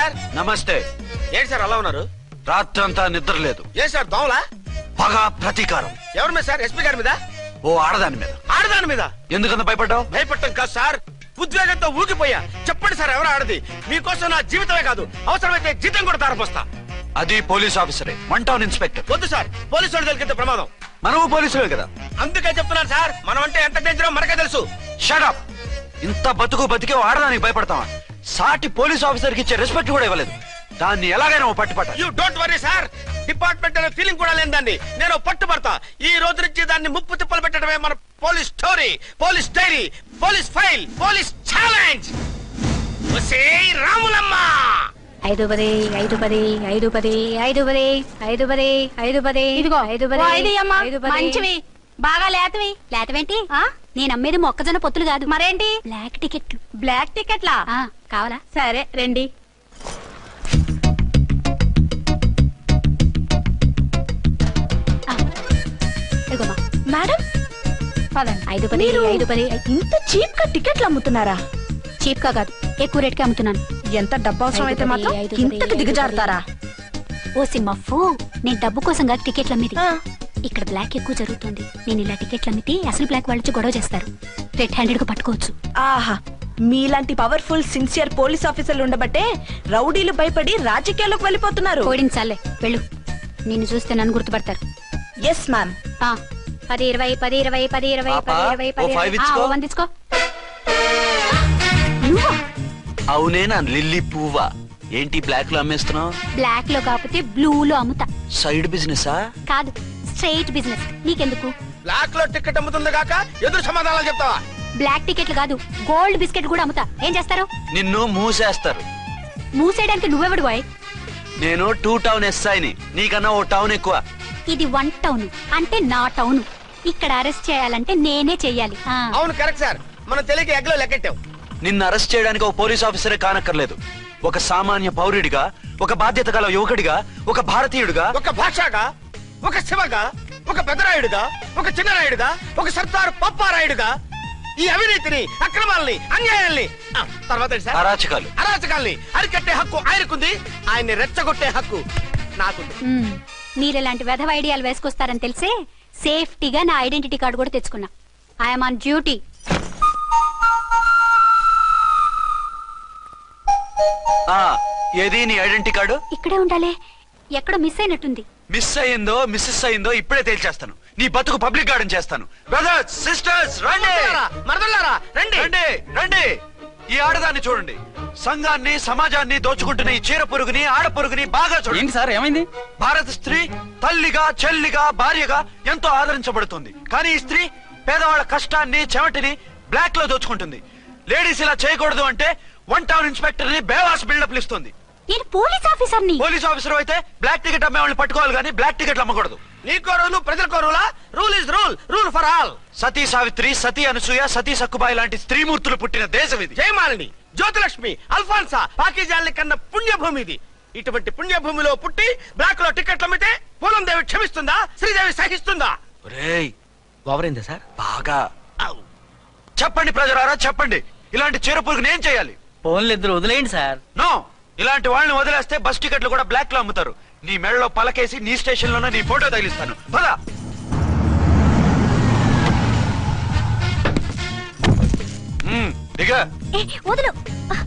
Sir. నమస్తే. ఏంటి sir అలా ఉన్నారు? రాత్రంతా నిద్ర లేదు. ఏం సార్ దోమలా? పగ ప్రతీకారం. ఎవరి మీద సార్? ఎస్పీ గారి మీద? ఓ ఆడదాని మీద. ఆడదాని మీద ఎందుకంత భయపడ్డావు? భయపడటం కాదు సార్, ఉద్వేగంతో ఊగిపోయా. చెప్పండి సార్, ఎవరు ఆడది? మీకోసం నా జీవితమే కాదు, అవసరమైతే జీతం కూడా తారపోస్తా. అది పోలీస్ ఆఫీసరే, 1 టౌన్ ఇన్స్పెక్టర్. వద్దు సార్, పోలీసు వాళ్ళు దొరికితే ప్రమాదం. మనము పోలీసులే కదా. అందుకే చెప్తున్నాను సార్, మనం అంటే ఎంత డేంజరో మనకే తెలుసు. Shut up. ఇంత బతికే ఆడదానికి భయపడతావా? సాటి పోలీస్ ఆఫీసర్ కి ఇచ్చే రెస్పెక్ట్ కూడా ఇవ్వలేదు. దాన్ని ఎలాగైనా పట్టుపట్ట. You don't worry sir, department అనే ఫీలింగ్ కూడా లేని దాన్ని నేను పట్టుబడతా. ఈ రోజు నుంచి దాన్ని ముప్పు తిప్పలు పెట్టడమే మన police story, police diary, police file, police challenge. Ramulamma 5 10 5 10 5 10 5 10 5 10 5 10 ఇదిగో 5 10 మంచివి బాగా లేతవేంటి? నేను అమ్మేది మొక్కజొన్న పొత్తులు కాదు. మరేంటి? బ్లాక్ టికెట్లు. బ్లాక్ టికెట్లా? కావాలా? సరే రండి. ఇదిగోమా మేడం పదండి. 5 10 5 10. ఇంత చీప్ గా టికెట్లు అమ్ముతున్నారా? చీప్ గా కాదు, ఎక్కువ రేట్ కి అమ్ముతున్నాను. ఎంత డబ్బు అవసరం అయితే మాత్రం ఇంతకు దిగజారుతారా? ఓ సిమ్మఫు, నేను డబ్బు కోసం కాదు టికెట్లు అమ్మేది. ఇక్కడ బ్లాక్ ఎక్కువ జరుగుతుంది. నేను ఇలా టికెట్లు అమ్మితే అసలు బ్లాక్ వాళ్ళు గొడవ చేస్తారు. రెడ్ హ్యాండెడ్ గా పట్టుకోవచ్చు. ఆహా, మీలాంటి పవర్ఫుల్ సిన్సియర్ పోలీస్ ఆఫీసర్లు ఉండబట్టే రౌడీలు భయపడి రాజకీయాల్లోకి వెళ్ళిపోతున్నారు. ఓడించాలే వెళ్ళు, నిన్ను చూస్తే నన్ను గుర్తుపడతారు. Yes ma'am. 10 20 10 20 10 20 10 20 10 వందించుకో. అవునే నా లిల్లీ పువ్వా? ఏంటి బ్లాక్ లో అమ్మేస్తున్నావు? బ్లాక్ లో కాకపోతే బ్లూ లో అమ్ముతా. సైడ్ బిజినెసా? కాదు, స్ట్రైట్ బిజినెస్. నీకెందుకు? బ్లాక్ లో టికెట్ అమ్ముతుంది కాక ఎదురు సమాధానాలు చెప్తావా? బ్లాక్ టికెట్లు కాదు, గోల్డ్ బిస్కెట్ కూడా అమ్ముతా. ఏం చేస్తారు? నిన్ను మూసేస్తారు. మూసేయడానికి నువ్వెవడు బాయ్? నేను 2 టౌన్ ఎస్ఐని, నీకన్నా ఓ టౌన్ ఎక్కువ. ఇది 1 టౌన్, అంటే నా టౌన్. ఇక్కడ అరెస్ట్ చేయాలంటే నేనే చెయ్యాలి. అవును కరెక్ట్ సార్, మనం తెలియక ఎగ్లో లెక్కెట్టాం. నిన్ను అరెస్ట్ చేయడానికి ఒక పోలీస్ ఆఫీసరే కానక్కర్లేదు. ఒక సామాన్య పౌరుడిగా, ఒక బాధ్యత గల యువకుడిగా, ఒక భారతీయుడిగా, ఒక భాషగా, ఒక శివగా, ఒక పెద్దరాయుడుగా, ఒక చిన్నరాయుడుగా, ఒక సర్దార్ పప్పారాయుడుగా ఈ అవినీతిని, అక్రమాలని, అన్యాయాల్ని, తర్వాత అరాచకాల్ని అరికట్టే హక్కు ఆయనకుంది. ఆయన్ని రెచ్చగొట్టే హక్కు నాకుంది. మీరెలాంటి వెధవ ఐడియాలు వేసుకొస్తారని తెలిసే సేఫ్టీగా నా ఐడెంటిటీ కార్డు కూడా తెచ్చుకున్నా. I'm on duty. ఏది నీ ఐడెంటిటీ కార్డు? ఇక్కడే ఉండాలి. ఎక్కడ మిస్ అయినట్టుంది. మిస్ అయ్యిందో మిస్సెస్ అయ్యిందో ఇప్పుడే తేల్చేస్తాను. నీ బతుకు పబ్లిక్ గార్డెన్ చేస్తాను. బ్రదర్స్ సిస్టర్స్ రండి, మరదల్లారా రండి రండి రండి. ఈ ఆడదాన్ని చూడండి. సంఘాన్ని సమాజాన్ని దోచుకుంటున్న ఈ చీర పురుగుని, ఆడ పురుగుని బాగా చూడండి. సార్ ఏమైంది? భారత స్త్రీ తల్లిగా, చెల్లిగా, భార్యగా ఎంతో ఆదరించబడుతుంది. కానీ ఈ స్త్రీ పేదవాళ్ళ కష్టాన్ని, చెమటిని బ్లాక్ లో దోచుకుంటుంది. లేడీస్ ఇలా చేయకూడదు అంటే 1 టౌన్ ఇన్స్పెక్టర్ ని బేవాస్ బిల్డప్ ఇస్తుంది. నేను పోలీస్ ఆఫీసర్ని. పోలీస్ ఆఫీసర్ అయితే బ్లాక్ టికెట్ అమ్మే వాళ్ళని పట్టుకోవాలి కానీ బ్లాక్ టికెట్లు అమ్మకూడదు. నీకో రూలు, ప్రజలకో రూలా? Rule is rule, rule for all. Sati Savitri, Sati Anasuya, Sati Sakkubai లాంటి స్త్రీమూర్తులు పుట్టిన దేశం ఇది. జయమాలిని, జ్యోతిలక్ష్మి, అల్ఫాన్సా, పాకిజాల్ని కన్న పుణ్యభూమి ఇది. ఇటువంటి పుణ్యభూమిలో పుట్టి బ్లాక్ లో టికెట్లు అమ్మితే పూలం దేవి క్షమిస్తుందా? శ్రీదేవి సహిస్తుందా? ఓవరైందా సార్? బాగా చెప్పండి ప్రజలారా, చెప్పండి. ఇలాంటి చీర పురుగు నేను చేయాలి? ఫోన్లు ఇద్దరు వదిలేయండి సార్. నో, ఇలాంటి వాళ్ళని వదిలేస్తే బస్ టికెట్లు కూడా బ్లాక్ లో అమ్ముతారు. నీ మెడలో పలకేసి నీ స్టేషన్ లోనే నీ ఫోటో తగిలిస్తాను. పద. దిగా. వదులు.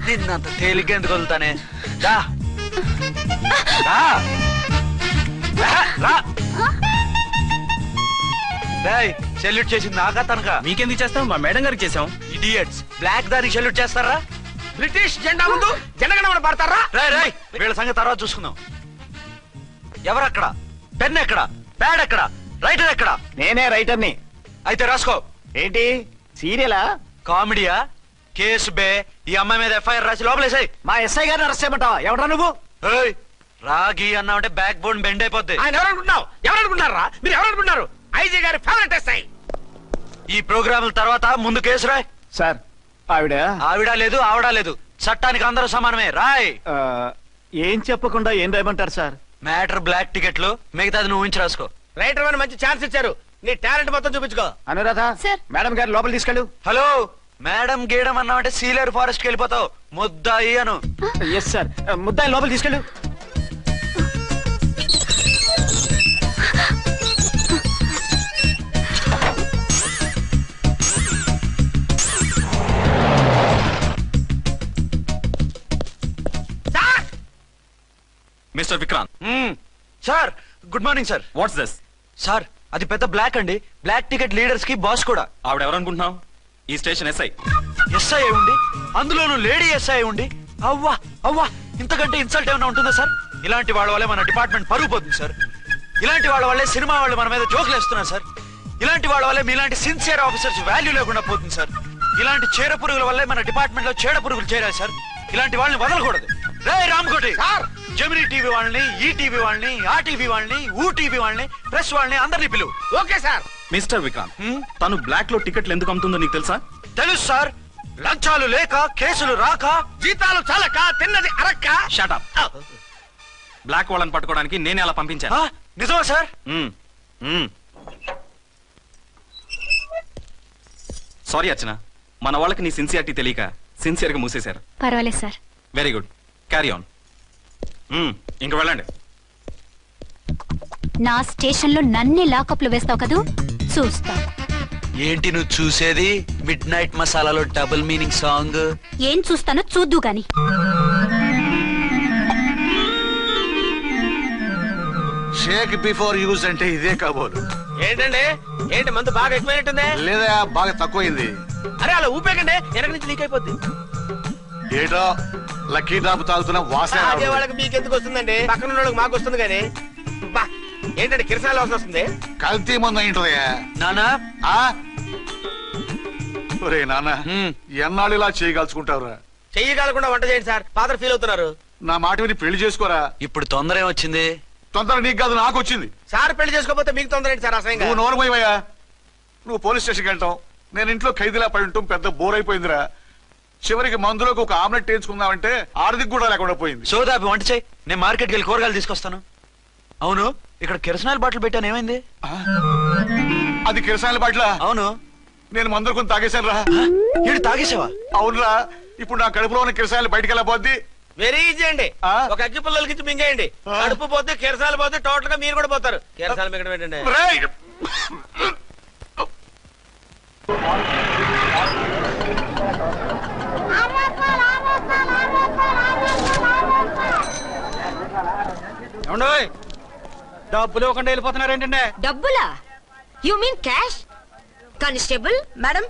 నిన్నంత తేలిగ్గా ఎందుకు వదులుతానే? సెల్యూట్ చేసింది నాకా తనకా? మీకెందుకు చేస్తాం? మా మేడం గారికి చేసాం. ఇడియట్స్, బ్లాక్ దానికి సెల్యూట్ చేస్తారా? బ్రిటిష్ జెండా ముందు జనగణమన పడతారా? రాయ్ వీళ్ళ సంగతి తర్వాత చూసుకుందాం. ఎవరక్కడ? పెన్ ఎక్కడ? ప్యాడ్ ఎక్కడ? రైటర్ ఎక్కడ? నేనే రైటర్ని. అయితే రాసుకో. ఏంటి సీరియలా? కామెడీయా? కేసు బే. ఈ అమ్మాయి మీద ఎఫ్ఐఆర్ రాసి లోపలేసాయి. మా ఎస్ఐ గారిని అరెస్ట్ చేయమంటావా? ఎవడ్రా నువ్వు? రాగి అన్నావంటే బ్యాక్ బోన్ బెండ్ అయిపోద్ది. ఆయన ఎవరనుకుంటున్నారా? మీరు ఎవరనుకుంటున్నారు? ఐజీ గారి ఫేవరెట్ ఎస్ఐ. ఈ ప్రోగ్రాముల తర్వాత ముందు కేసు రాయ్. సార్ ఆవిడ లేదు, ఆవిడ లేదు. చట్టానికి అందరూ సమానమే. రాయ్. ఏం చెప్పకుండా ఏం రాయమంటారు సార్? మ్యాటర్ బ్లాక్ టికెట్లు, మిగతాది నువ్వు ఉంచి రాసుకో. రైటర్ అని మంచి ఛాన్స్ ఇచ్చారు. నీ టాలెంట్ మొత్తం చూపించుకో. అనురాధ, సార్. మేడం గారు లోపల తీసుకెళ్ళు. హలో, మేడం గీయడం అన్నామంటే సీలేరు ఫారెస్ట్ కి వెళ్ళిపోతావు. ముద్దాయి అను. Yes sir. ముద్దాయి లోపల తీసుకెళ్ళు. Mister Vikrant. Sir good morning sir. What's this? Sir అది పెద్ద బ్లాక్ అండి. బ్లాక్ టికెట్ లీడర్స్ కి బాస్ కూడా. ఆవిడ ఎవరనుకుంటున్నావు? ఈ స్టేషన్ ఎస్ఐ. ఎస్ఐ ఉండి, అందులోనూ లేడీ ఎస్ఐ ఉండి, అవ్వా అవ్వా ఇంతకంటే ఇన్సల్ట్ ఏమైనా ఉంటుందా సార్? ఇలాంటి వాళ్ళ వల్లే మన డిపార్ట్మెంట్ పరుగు పోతుంది సార్. ఇలాంటి వాళ్ళ వల్లే సినిమా వాళ్ళు మన మీద జోకులు వేస్తున్నారు సార్. ఇలాంటి వాళ్ళ వల్లే మీలాంటి సిన్సియర్ ఆఫీసర్స్ వాల్యూ లేకుండా పోతుంది సార్. ఇలాంటి చీడ పురుగుల వల్లే మన డిపార్ట్మెంట్ లో చీడ పురుగులు చేరాయి సార్. ఇలాంటి వాళ్ళని వదలకూడదు. రే రామ్కోటి సార్, జెమినీ టీవీ వాళ్ళని, ఈ టీవీ వాళ్ళని, ఆ టీవీ వాళ్ళని, ఊ టీవీ వాళ్ళని, ప్రెస్ వాళ్ళని అందరినీ పిలువు. Okay sir. మిస్టర్ విక్రాంత్, తను బ్లాక్ లో టికెట్లు ఎందుకు అమ్ముతుందో నీకు తెలుసా? తెలుసు సార్. లంచాలు లేక, కేసులు రాక, జీతాలు చాలక, తిన్నది అరక్క. Shut up. బ్లాక్ వాళ్ళని పట్టుకోవడానికి నేనే అలా పంపించాను. నిజమా సార్? సారీ అర్చన, మన వాళ్ళకి నీ సిన్సియారిటీ తెలియక సిన్సియర్ గా మూసేశారు. పర్వాలేదు sir. Very good, carry on. ఇంక వెళ్ళండి. నా స్టేషన్ లో నన్నే లాకప్ లో వేస్తావు కదూ, చూస్తా. ఏంటి నువ్వు చూసేది? మిడ్ నైట్ మసాలాలో డబుల్ మీనింగ్ సాంగ్. ఏం చూస్తానో చూద్దు గాని. షేక్ బిఫోర్ యూజ్ అంటే ఇదే కాబోలు. ఏంటండి, ఏంటి మందు బాగా ఎక్కువైనట్టుంది? లేదా బాగా తక్కువైంది. అరే అలా ఊపేకండి, వెనక నుంచి లీక్ అయిపోద్ది. ఏటో లక్కీ డ్రాప్ తాగుతున్న వాసన. అదే వాళ్ళకి మీకు ఎందుకు వస్తుందండి, పక్కన ఉన్న వాళ్ళకి మాకు వస్తుంది కానీ. బా ఏంటంటే కిరసాల వాసన వస్తుంది. కల్తీ మందు అయింటదయ్యా. నానా ఒరే నాన్న, ఎన్నాళ్ళు ఇలా చేయగలుచుకుంటావురా? చెయ్యగలకుండా వంట చేయండి సార్, ఫాదర్ ఫీల్ అవుతున్నారు. నా మాట విని పెళ్లి చేసుకోరా. ఇప్పుడు తొందర ఏమొచ్చింది? తొందర నీకు కాదు, నాకు వచ్చింది. సార్ పెళ్లి చేసుకోకపోతే మీకు తొందర ఏంటి సార్? అసహ్యంగా. నువ్వు నోరుమోయవయ్యా. నువ్వు పోలీస్ స్టేషన్కి వెళ్తావు, నేను ఇంట్లో ఖైదీలా పడి ఉంటాం. పెద్ద బోర్ అయిపోయిందిరా. చివరికి మందులోకి ఒక ఆమ్లెట్ వేయించుకుందామంటే ఆర్థిక కూడా లేకుండా పోయింది. సోదాపి వంట చేయి, నేను మార్కెట్కి వెళ్ళి కూరగాయలు తీసుకొస్తాను. అవును, ఇక్కడ కిరసనాయిల్ బాటిల్ పెట్టాను, ఏమైంది? అది కిరసాయిల బాటిలా? అవును. నేను మందులు కొని తాగేశాను రా. ఈడు తాగేసావా? అవునురా. ఇప్పుడు నా కడుపులో ఉన్న కిరసాయిలు బయటికి వెళ్ళబోద్ది. వెరీ ఈజీ అండి. ఒక అగ్గి పుల్లలకి ఇచ్చి మింగేయండి. కడుపు పోతే కిరసాలు పోతే టోటల్ గా మీరు కూడా పోతారు. కిరసాలు మింగడం ఏంటండి? డబ్బులు ఇవ్వకుండా వెళ్ళిపోతున్నారు ఏంటంటే? డబ్బులా? You mean cash? Constable madam,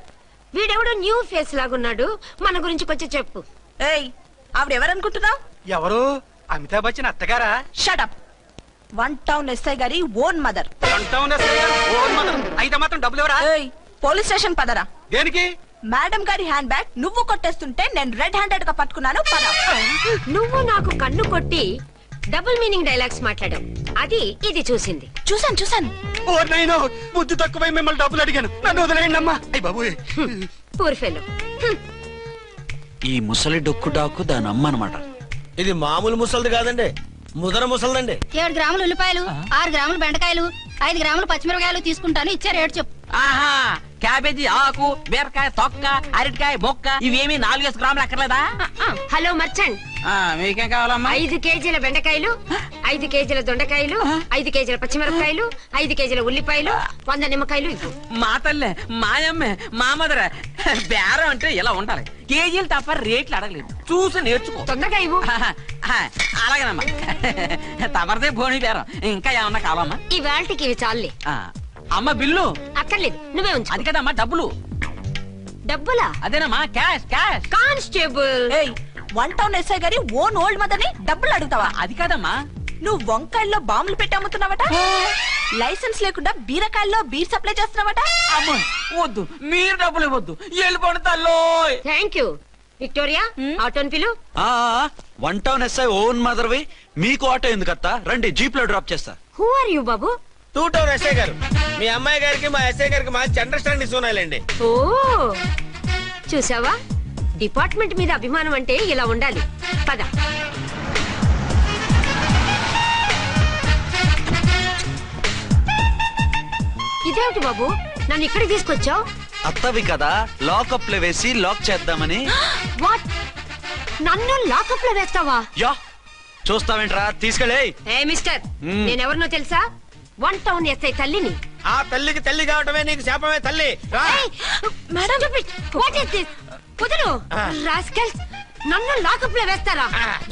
వీడెవడో న్యూ ఫేస్ లాగున్నాడు, మన గురించి కొంచెం చెప్పు. ఏయ్ ఆవిడెవరనుకుంటున్నావు? ఎవరు? అమితాబ్ బచ్చన్ అత్తగారా? షటప్. 1 టౌన్ ఎస్ఐ గారి ఓన్ మదర్. అయితే మాత్రం డబ్బులు ఎవరా? ఏయ్ పోలీస్ స్టేషన్ పదరా. దేనికి? మేడం గారి హ్యాండ్ బ్యాగ్ నువ్వు కొట్టేస్తుంటే నేను రెడ్ హ్యాండెడ్ గా పట్టుకున్నాను. పద. నువ్వు నాకు కన్ను కొట్టి డబుల్ మీనింగ్ డైలాగ్స్ మాట్లాడావు, అది ఇది చూసింది. చూసాను. ఓ నైనో, బుద్ధి తక్కువై మిమ్మల్ని డబ్బులు అడిగాను, నన్ను వదిలేయండి అమ్మా. అయ్య బాబు, పూర్ ఫెలో. ఈ ముసలి డొక్కు డాకు దాని అమ్మ అనమాట. ఇది మామూలు ముసలిది కాదండి, ముదర ముసలిదండి. 7 గ్రాములు ఉల్లిపాయలు, 6 గ్రాములు బెండకాయలు, 5 గ్రాములు పచ్చిమిరపకాయలు తీసుకుంటాను. ఇచ్చే రేటు చెప్పు. ఆహా, క్యాబేజీ ఆకు, బీరకాయ తొక్క, అరటికాయ బొక్క, ఇవేమి 4 గ్రాములు అక్కర్లేదా? హలో మర్చండ్, మీకేం కావాలమ్మా? 5 కేజీల బెండకాయలు, 5 కేజీల దొండకాయలు, 5 కేజీల పచ్చిమిరపకాయలు, 5 కేజీల ఉల్లిపాయలు, 100 నిమ్మకాయలు ఇవ్వు. మా తల్లే, మాయమ్మే, మా మదర బేరం అంటే ఇలా ఉండాలి. కేజీలు తప్ప రేట్లు అడగలేదు, చూసి నేర్చుకో. తొందరగా ఇవ్వు. అలాగేనమ్మా. తమరిదే భోని బేరం. ఇంకా ఏమన్నా కావాలమ్మా? ఈ వేల్టికి ఇవి చాలులే. అమ్మ బిల్లు అక్కర్లేదు, నువ్వే ఉంచు. అది కదమ్మా డబ్బులు. డబ్బులా? అదేనమ్మా, క్యాష్ క్యాష్. కానిస్టేబుల్, ఏయ్ 1 టౌన్ ఎస్ఐ గారి ఓన్ ఓల్డ్ మదర్ ని డబ్బులు అడుగుతావా? అది కాదమ్మా. నువ్వు వంకాయల్లో బాంబులు పెట్టి అమ్ముతున్నావట, లైసెన్స్ లేకుండా బీరకాయల్లో బీర్ సప్లై చేస్తున్నావట. అమ్మో వద్దు, మీరు డబ్బులు ఇవ్వద్దు, వెళ్ళిపోండి తల్లో. Thank you. విక్టోరియా, ఆటోన్ పిలు. 1 టౌన్ ఎస్ఐ ఓన్ మదర్వి, మీకు ఆటో ఎందుకత్తా? రండి, జీప్ లో డ్రాప్ చేస్తా. హూ ఆర్ యూ బాబు? 2 టౌన్ ఎస్ఐ గారు, మీ అమ్మాయి గారికి మా ఎస్ఐ గారికి మంచి అండర్స్టాండింగ్ ఉన్నాయండి. ఓ చూసావా, డిపార్ట్మెంట్ మీద అభిమానం అంటే ఇలా ఉండాలి. పద. ఇదేమిటి బాబు, నన్ను ఇక్కడికి తీసుకొచ్చావు? అత్తవి కదా లాకప్ లో వేసి లాక్ చేద్దామని. వాట్? నన్ను లాకప్ లో వేస్తావా? యా చూస్తావేంట్రా, తీసుకెళ్ళే. ఏ మిస్టర్, నేనెవరినో తెలుసా? 1 టౌన్ ఎస్ఐ తల్లిని. ఆ తల్లికి తల్లి కావటమే నీకు శాపమే తల్లి. రా. What is this? కుదరు రాస్కల్స్, నన్ను లాకప్ లో వేస్తారా?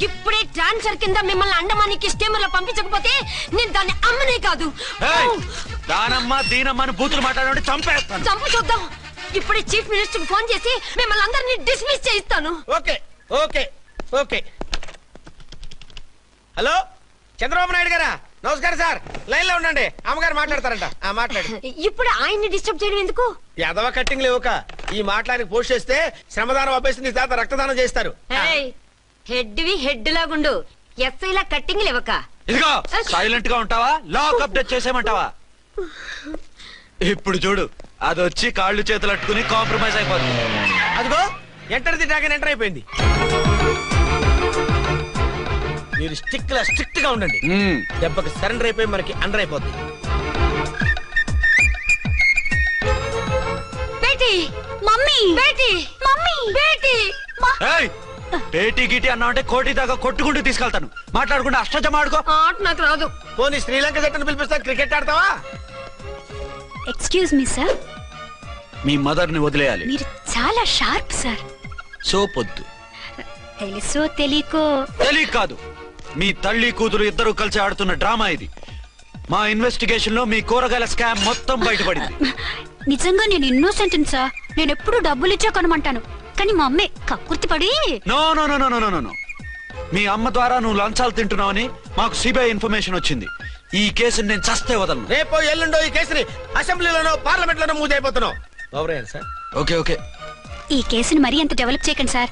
ఇప్పుడే ట్రాన్స్ఫర్ కింద మిమ్మల్ని అండమానికి స్టీమర్ లో పంపించకపోతే నేను దాన్ని అమ్మనే కాదు. దానమ్మ దీనమ్మ అని బూతులు మాట్లాడే చంపేస్తాను. చంపు చూద్దాం. ఇప్పుడే చీఫ్ మినిస్టర్ ఫోన్ చేసి మిమ్మల్ని అందరినీ డిస్మిస్ చేయిస్తాను. Okay okay okay. Hello Chandrababu Naidu గారా? నమస్కారం సార్, లైన్ లో ఉండండి, అమ్మగారు మాట్లాడతారంట. మాట్లాడు. ఇప్పుడు ఆయన్ని డిస్టర్బ్ చేయడం ఎందుకు? ఎదవ కట్టింగ్ లేవుక ఈ మాట్లాడికి పోస్ట్ చేస్తే శ్రమదానం అభ్యసి నీ తాత రక్తదానం చేస్తారు. హెడ్ లాగుండు, ఎస్ఐ లా కట్టింగ్ లేవక. ఇదిగో సైలెంట్ గా ఉంటావా, లాక్ అప్డేట్ చేసేయమంటావా? ఇప్పుడు చూడు, అది వచ్చి కాళ్ళు చేతులు అట్టుకుని కాంప్రమైజ్ అయిపోతుంది. అదిగో ఎంటర్ ది డ్రాగన్ ఎంటర్ అయిపోయింది. మీరు స్ట్రిక్ట్ గా ఉండండి, దెబ్బకి సరెండర్ అయిపోయి మనకి అండర్ అయిపోతుంది. బేటీ మమ్మీ, బేటీ మమ్మీ, బేటీ పేటీ గిటి అన్నావంటే కోటి దాకా కొట్టుకుంటూ తీసుకెళ్తాను. మాట్లాడకుండా అష్టజమ ఆడుకో. ఆట నాకు రాదు. పోనీ శ్రీలంక జట్టును పిలిపిస్తా, క్రికెట్ ఆడతావా? ఎక్స్క్యూజ్ మీ సార్, మీ మదర్ ని వదిలేయాలి. మీరు చాలా షార్ప్ సార్. సోపొద్దు. తెలుసో తెలియకో. తెలియ కాదు, మీ తల్లి కూతురు ఇద్దరు కలిసి ఆడుతున్న డ్రామా ఇది. మా ఇన్వెస్టిగేషన్ లో మీ కూరగాయల స్కామ్ మొత్తం బయటపడింది. నిజంగా నేను ఇన్నోసెంట్ సార్. నేను ఎప్పుడు డబ్బులు ఇచ్చా కొనమంటాను, కానీ మా అమ్మే కక్కుర్తి పడి. No no no no no no. మీ అమ్మ ద్వారా నువ్వు లంచాలు తింటున్నావని మాకు సిబిఐ ఇన్ఫర్మేషన్ వచ్చింది. ఈ కేసుని నేను చస్తే వదలను. రేపో ఎల్లుండో ఈ కేసుని అసెంబ్లీలోనో పార్లమెంట్ లోనో మూవ్ అయిపోతున్నావు. Sir okay okay. ఈ కేసుని మరీ అంత డెవలప్ చేయకండి సార్.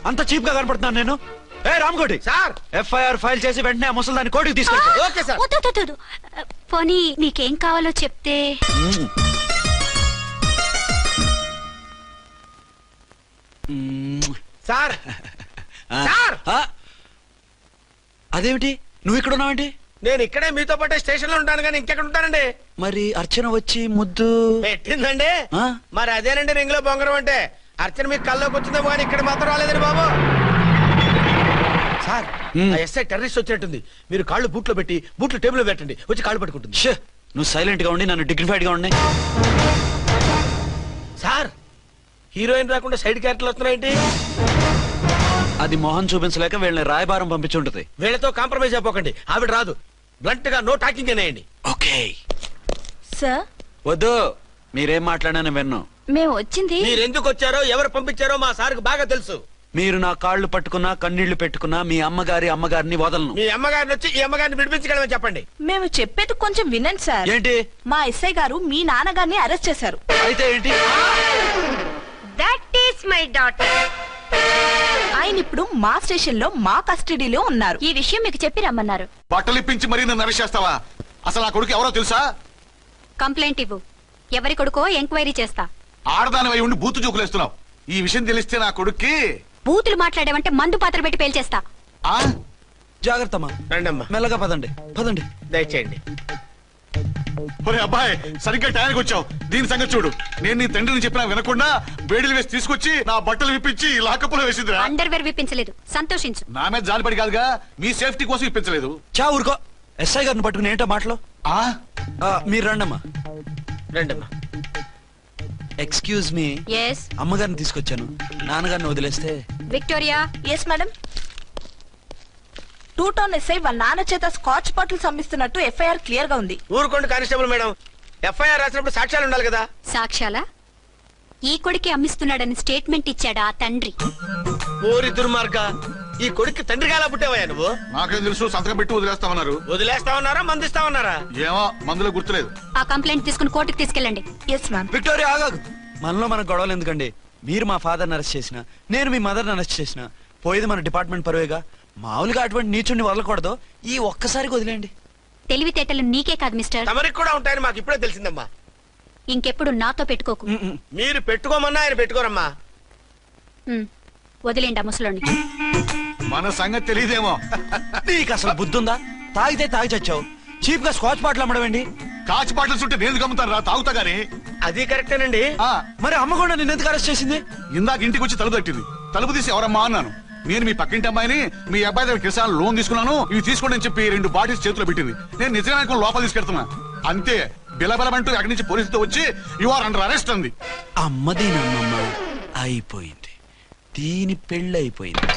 అంత చీప్ గా కనపడుతున్నాను నేను? ఏ రామ్కోటి సార్, ఎఫ్ఐఆర్ ఫైల్ చేసి వెంటనే ఆ ముసలిదాన్ని కోర్టుకి తీసుకెళ్ళి. Okay sir. వద్దు. పోనీ మీకేం కావాలో చెప్తే. సార్ సార్, అదేమిటి నువ్వు ఇక్కడ ఉన్నావేంటి? నేను ఇక్కడే మీతో పాటే స్టేషన్ లో ఉంటాను, కానీ ఇంకెక్కడ ఉంటానండి? మరి అర్చన వచ్చి ముద్దు పెట్టిందండి. ఆ? మరి అదేనండి రింగ్ లో బొంగరం అంటే. అర్చన మీకు కల్లోకి వచ్చిందేమో కానీ ఇక్కడ మాత్రం రాలేదండి బాబు. సార్, ఆ ఎస్ఐ టెర్రరిస్ట్ వచ్చినట్టుంది. మీరు కాళ్ళు బూట్లో పెట్టి బూట్లు టేబుల్ లో పెట్టండి, వచ్చి కాళ్ళు పట్టుకుంటుంది. నువ్వు సైలెంట్ గా ఉండి నన్ను డిగ్నిఫైడ్ గా ఉన్నాయి. సార్, హీరోయిన్ రాకుండా సైడ్ క్యారెక్టర్లు వస్తున్నాయేంటి? అది మొహం చూపించలేక వీళ్ళని రాయబారం పంపించుంటది. వీళ్ళతో కాంప్రమైజ్ అయిపోకండి, ఆవిడ రాదు. బ్లంట్ గా నో టాకింగ్ అనేయండి. Okay sir. వద్దు, మీరేం మాట్లాడానని విన్ను. మేము వచ్చింది. మీరు ఎందుకు వచ్చారో ఎవరు పంపించారో మా సార్కు బాగా తెలుసు. మీరు నా కాళ్ళు పట్టుకున్నా కన్నీళ్లు పెట్టుకున్నా మీ అమ్మగారిని వదలను. మీ అమ్మగారిని వచ్చి ఈ అమ్మగారిని విడిపించగలమని చెప్పండి. మేము చెప్పేది కొంచెం వినండి సార్. ఏంటి? మా ఎస్ఐ గారు మీ నాన్నగారిని అరెస్ట్ చేశారు. అయితే ఏంటి? That is my daughter. ఆయన ఇప్పుడు మా స్టేషన్ లో మా కస్టడీలో ఉన్నారు. ఈ విషయం మీకు చెప్పి రమ్మన్నారు. బట్టలు ఇప్పించి మరీ నన్ను అరెస్ట్ చేస్తావా? అసలు ఆ కొడుకు ఎవరో తెలుసా? కంప్లైంట్ ఇవ్వు, ఎవరి కొడుకో ఎంక్వైరీ చేస్తా. ఆడదానివై ఉండి బూతు జోకులేస్తున్నావు. ఈ విషయం తెలిస్తే నా కొడుక్కి. బూతులు మాట్లాడేవంటే మందు పాత్ర పెట్టి పేల్చేస్తా. జాగ్రత్తమ్మా, రండమ్మా. మెల్లగా పదండి. దయచేయండి. ఒరే అబ్బాయి, సరిగ్గా టైంకి వచ్చావు. దీని సంగతి చూడు. నేను నీ తండ్రిని చెప్పినా వినకుండా వేడిలు వేసి తీసుకొచ్చి నా బట్టలు విప్పించి లాకప్పులో వేసిందిరా. అండర్వేర్ విప్పించలేదు, సంతోషించు. నా మీద జాలిపడి కాదుగా, మీ సేఫ్టీ కోసం ఇప్పించలేదు. చా ఊరుకో. ఎస్ఐ గారిని పట్టుకుని ఏంటో మాటలు. మీరు రండమ్మా. Excuse me. yes అమ్మగారిని తీసుకొచ్చాను, నాన్నగారిని వదిలేస్తే. Victoria. Yes madam. 2 town SI వాళ్ళ నాన్న చేత స్కాచ్ బాటిల్స్ అమ్మిస్తున్నట్టు ఎఫ్ఐఆర్ క్లియర్ గా ఉంది. ఊరుకోండి కానిస్టేబుల్ మేడం, ఎఫ్ఐఆర్ రాసినప్పుడు సాక్ష్యాలు ఉండాలి కదా. సాక్ష్యాలా? ఈ కొడుకే అమ్మిస్తున్నాడని స్టేట్మెంట్ ఇచ్చాడా ఆ తండ్రి? ఓరి దుర్మార్గ, ఈ కొడుక్కి తండ్రిగా ఎలా పుట్టావయ్యా నువ్వు? నాకేం తెలుసు, సంతకం పెట్టి వదిలేస్తామన్నారు. వదిలేస్తామన్నారా మందిస్తామన్నారా? ఏమో, మందులో గుర్తులేదు. ఆ కంప్లైంట్ తీసుకుని కోర్టుకు తీసుకెళ్ళండి. Yes ma'am. విక్టోరియా ఆగాగు. మనలో మన గొడవలు ఎందుకండి? మీరు మా ఫాదర్ని అరెస్ట్ చేసిన, నేను మీ మదర్ని అరెస్ట్ చేసిన, పోయేది మన డిపార్ట్మెంట్ పరువేగా. మామూలుగా అటువంటి నీచుని వదలకూడదు. ఈ ఒక్కసారికి వదిలేండి. తెలివితేటలు నీకే కాదు మిస్టర్, తమరికి కూడా ఉంటాయని మాకు ఇప్పుడే తెలిసిందమ్మా. ఇంకెప్పుడు నాతో పెట్టుకోకు. మీరు పెట్టుకోమన్నా ఆయన పెట్టుకోరమ్మా. వదిలేండి ఆ ముసలోని. మన సంగతి తెలియదేమో. నీకు అసలు బుద్ధుందా? తాగితే తాగి చచ్చావు, చీప్ గా స్కాచ్ బాటిల్ అమ్మడమేంటి? కాచి బాటలు చుట్టే నేను గమ్ముతాను రా తాగుతా గానీ. అది కరెక్టేనండి. మరి అమ్మ కూడా నిన్ను ఎందుకు అరెస్ట్ చేసింది? ఇందాక ఇంటికి వచ్చి తలుపు తట్టింది. తలుపు తీసి ఎవరమ్మా అన్నాను. నేను మీ పక్కింటి అమ్మాయిని, మీ అబ్బాయి దగ్గర కిసాన్ లోన్ తీసుకున్నాను, ఇవి తీసుకోండి అని చెప్పి 2 బాటిల్స్ చేతిలో పెట్టింది. నేను నిజంగా లోపల తీసుకెళ్తున్నా. అంతే బిలబలమంటూ అక్కడి నుంచి పోలీసుతో వచ్చి యు ఆర్ అండర్ అరెస్ట్ అంది. అమ్మదేనమ్మమ్మ అయిపోయింది, దీని పెళ్ళి అయిపోయింది.